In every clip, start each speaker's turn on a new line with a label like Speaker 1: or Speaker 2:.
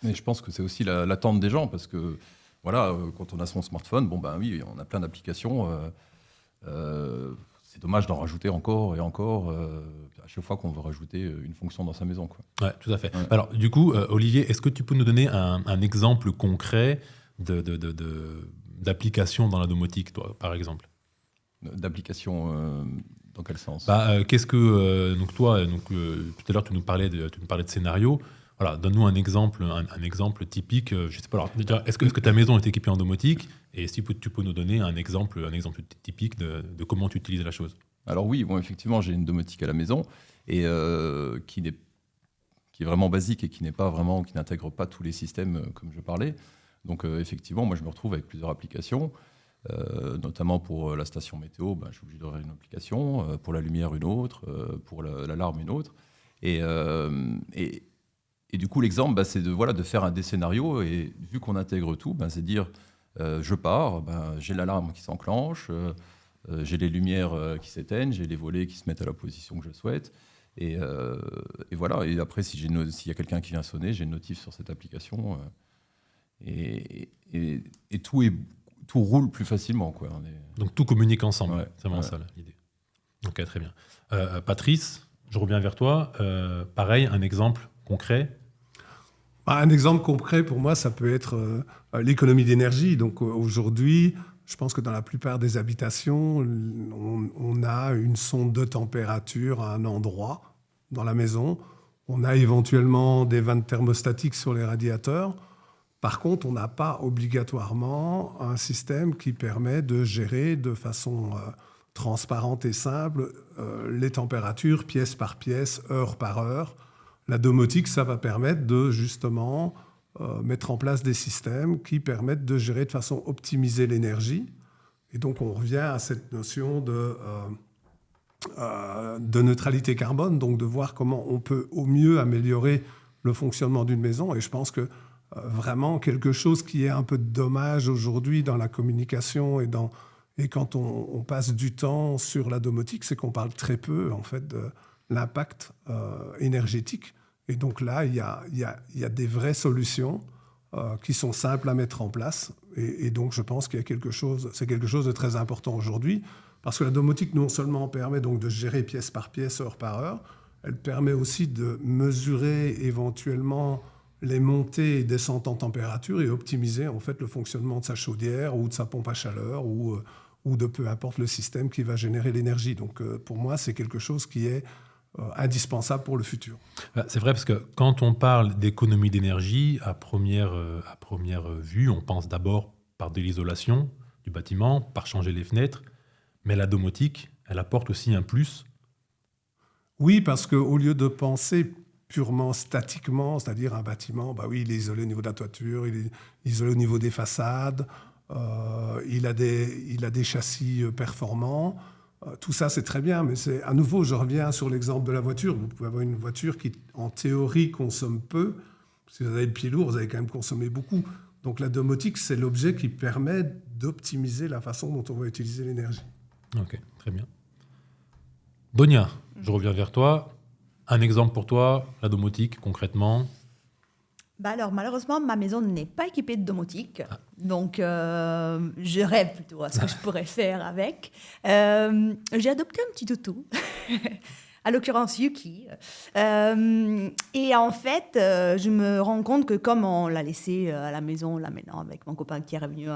Speaker 1: Mais je pense que c'est aussi l'attente des gens, parce que voilà, quand on a son smartphone, bon ben oui, on a plein d'applications. C'est dommage d'en rajouter encore et encore à chaque fois qu'on veut rajouter une fonction dans sa maison, quoi.
Speaker 2: Ouais, tout à fait.
Speaker 1: Ouais.
Speaker 2: Alors, du coup, Olivier, est-ce que tu peux nous donner un exemple concret d'application dans la domotique, toi, par exemple?
Speaker 1: D'applications dans quel sens?
Speaker 2: Qu'est-ce que donc toi, tout à l'heure tu nous parlais de scénario. Voilà, donne-nous un exemple typique. Je sais pas. Alors, déjà, est-ce que ta maison est équipée en domotique? Et si tu peux nous donner un exemple typique de comment tu utilises la chose.
Speaker 1: Alors oui, bon, effectivement, j'ai une domotique à la maison et qui est vraiment basique et qui n'intègre pas tous les systèmes comme je parlais. Donc effectivement, moi je me retrouve avec plusieurs applications. Notamment pour la station météo, je suis obligé d'avoir une application, pour la lumière une autre, pour l'alarme une autre. Et du coup, l'exemple, c'est de faire des scénarios. Et vu qu'on intègre tout, c'est dire, je pars, j'ai l'alarme qui s'enclenche, j'ai les lumières qui s'éteignent, j'ai les volets qui se mettent à la position que je souhaite. Et voilà. Et après, s'il y a quelqu'un qui vient sonner, j'ai une notif sur cette application. Et tout roule plus facilement, quoi.
Speaker 2: Donc tout communique ensemble,
Speaker 1: ouais,
Speaker 2: c'est vraiment ça l'idée. Ok, très bien. Patrice, je reviens vers toi. Pareil, un exemple concret.
Speaker 3: Un exemple concret pour moi, ça peut être l'économie d'énergie. Donc aujourd'hui, je pense que dans la plupart des habitations, on a une sonde de température à un endroit dans la maison. On a éventuellement des vannes thermostatiques sur les radiateurs. Par contre, on n'a pas obligatoirement un système qui permet de gérer de façon transparente et simple les températures pièce par pièce, heure par heure. La domotique, ça va permettre de justement mettre en place des systèmes qui permettent de gérer de façon optimisée l'énergie. Et donc, on revient à cette notion de neutralité carbone, donc de voir comment on peut au mieux améliorer le fonctionnement d'une maison. Et je pense que vraiment quelque chose qui est un peu dommage aujourd'hui dans la communication et quand on passe du temps sur la domotique, c'est qu'on parle très peu en fait de l'impact énergétique. Et donc là, il y a des vraies solutions qui sont simples à mettre en place. Et donc je pense qu'il y a c'est quelque chose de très important aujourd'hui, parce que la domotique non seulement permet donc de gérer pièce par pièce, heure par heure, elle permet aussi de mesurer éventuellement les montées et descentes en température et optimiser en fait le fonctionnement de sa chaudière ou de sa pompe à chaleur ou de peu importe le système qui va générer l'énergie. Donc pour moi, c'est quelque chose qui est indispensable pour le futur.
Speaker 2: C'est vrai, parce que quand on parle d'économie d'énergie, à première vue, on pense d'abord par de l'isolation du bâtiment, par changer les fenêtres, mais la domotique, elle apporte aussi un plus.
Speaker 3: Oui, parce qu'au lieu de penser purement statiquement, c'est-à-dire un bâtiment, il est isolé au niveau de la toiture, il est isolé au niveau des façades, il a des châssis performants. Tout ça, c'est très bien, mais à nouveau, je reviens sur l'exemple de la voiture. Vous pouvez avoir une voiture qui, en théorie, consomme peu. Si vous avez le pied lourd, vous allez quand même consommer beaucoup. Donc la domotique, c'est l'objet qui permet d'optimiser la façon dont on va utiliser l'énergie.
Speaker 2: Ok, très bien. Donia, je reviens vers toi. Un exemple pour toi, la domotique, concrètement?
Speaker 4: Alors, malheureusement, ma maison n'est pas équipée de domotique. Donc, je rêve plutôt à ce que je pourrais faire avec. J'ai adopté un petit toutou, à l'occurrence Yuki. Et en fait, je me rends compte que comme on l'a laissé à la maison, là maintenant, avec mon copain qui est revenu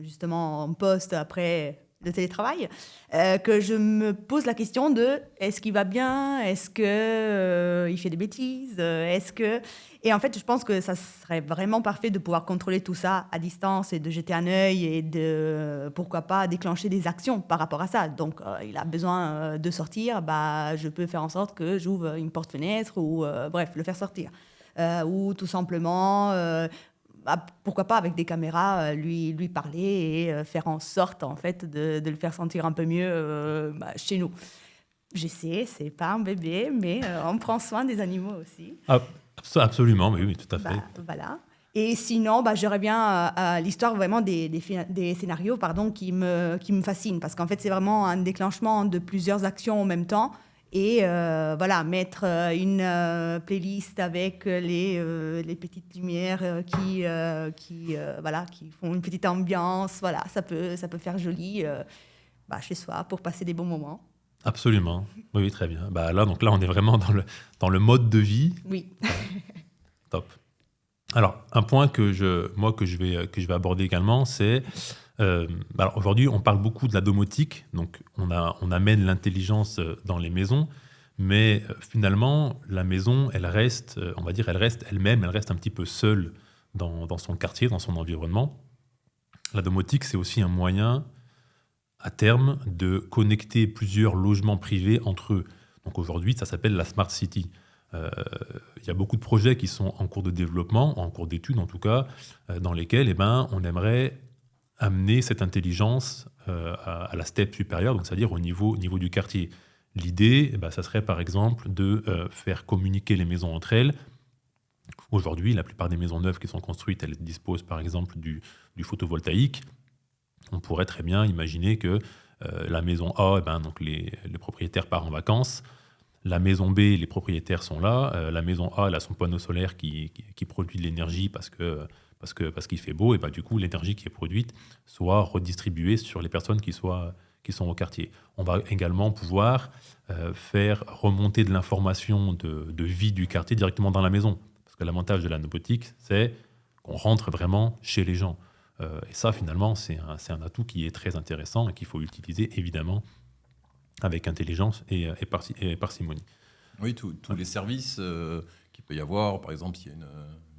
Speaker 4: justement en poste après le télétravail, que je me pose la question de est-ce qu'il va bien, est-ce qu'il fait des bêtises, Et en fait, je pense que ça serait vraiment parfait de pouvoir contrôler tout ça à distance et de jeter un œil et de, pourquoi pas, déclencher des actions par rapport à ça. Donc, il a besoin de sortir, je peux faire en sorte que j'ouvre une porte-fenêtre ou, bref, le faire sortir. Ou tout simplement... pourquoi pas avec des caméras lui parler et faire en sorte en fait de le faire sentir un peu mieux chez nous. Je sais, c'est pas un bébé, mais on prend soin des animaux aussi.
Speaker 2: Absolument, oui, tout à fait.
Speaker 4: Voilà. Et sinon, j'aurais bien l'histoire vraiment des scénarios qui me fascinent, parce qu'en fait c'est vraiment un déclenchement de plusieurs actions en même temps. Et voilà, mettre une playlist avec les petites lumières qui font une petite ambiance. Voilà, ça peut faire joli chez soi pour passer des bons moments.
Speaker 2: Absolument. Oui, très bien. Là, on est vraiment dans le mode de vie.
Speaker 4: Oui.
Speaker 2: Top. Alors, un point que je vais aborder également, c'est aujourd'hui, on parle beaucoup de la domotique, donc on amène l'intelligence dans les maisons, mais finalement, la maison, elle reste elle-même, elle reste un petit peu seule dans son quartier, dans son environnement. La domotique, c'est aussi un moyen, à terme, de connecter plusieurs logements privés entre eux. Donc aujourd'hui, ça s'appelle la Smart City. Il y a beaucoup de projets qui sont en cours de développement, en cours d'études en tout cas, dans lesquels on aimerait amener cette intelligence à la step supérieure, donc c'est-à-dire au niveau du quartier. L'idée, ça serait par exemple de faire communiquer les maisons entre elles. Aujourd'hui, la plupart des maisons neuves qui sont construites, elles disposent par exemple du photovoltaïque. On pourrait très bien imaginer que la maison A, donc les propriétaires partent en vacances. La maison B, les propriétaires sont là. La maison A, elle a son panneau solaire qui produit de l'énergie parce qu'il fait beau. Et du coup, l'énergie qui est produite soit redistribuée sur les personnes qui sont au quartier. On va également pouvoir faire remonter de l'information de vie du quartier directement dans la maison. Parce que l'avantage de la domotique, c'est qu'on rentre vraiment chez les gens. Et ça, finalement, c'est un atout qui est très intéressant et qu'il faut utiliser, évidemment, avec intelligence et parcimonie.
Speaker 1: Oui, tous les services qu'il peut y avoir, par exemple, s'il y a une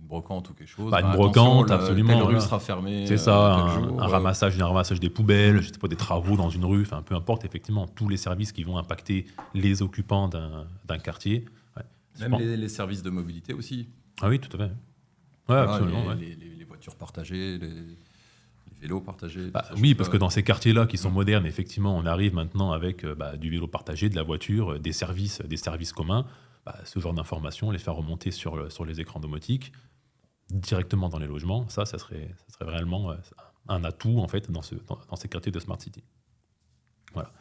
Speaker 1: brocante ou quelque chose.
Speaker 2: Une brocante, absolument.
Speaker 1: Telle rue sera fermée.
Speaker 2: C'est ça, un ramassage des poubelles, je sais pas, des travaux dans une rue, peu importe, effectivement, tous les services qui vont impacter les occupants d'un quartier. Ouais.
Speaker 1: Même les services de mobilité aussi.
Speaker 2: Ah oui, tout à fait. Ouais, absolument.
Speaker 1: Les voitures partagées, les vélos partagés.
Speaker 2: Oui, parce que dans ces quartiers-là qui sont modernes, effectivement, on arrive maintenant avec du vélo partagé, de la voiture, des services communs. Ce genre d'informations, les faire remonter sur les écrans domotiques, directement dans les logements, ça serait réellement un atout en fait, dans ces quartiers de Smart City. Voilà.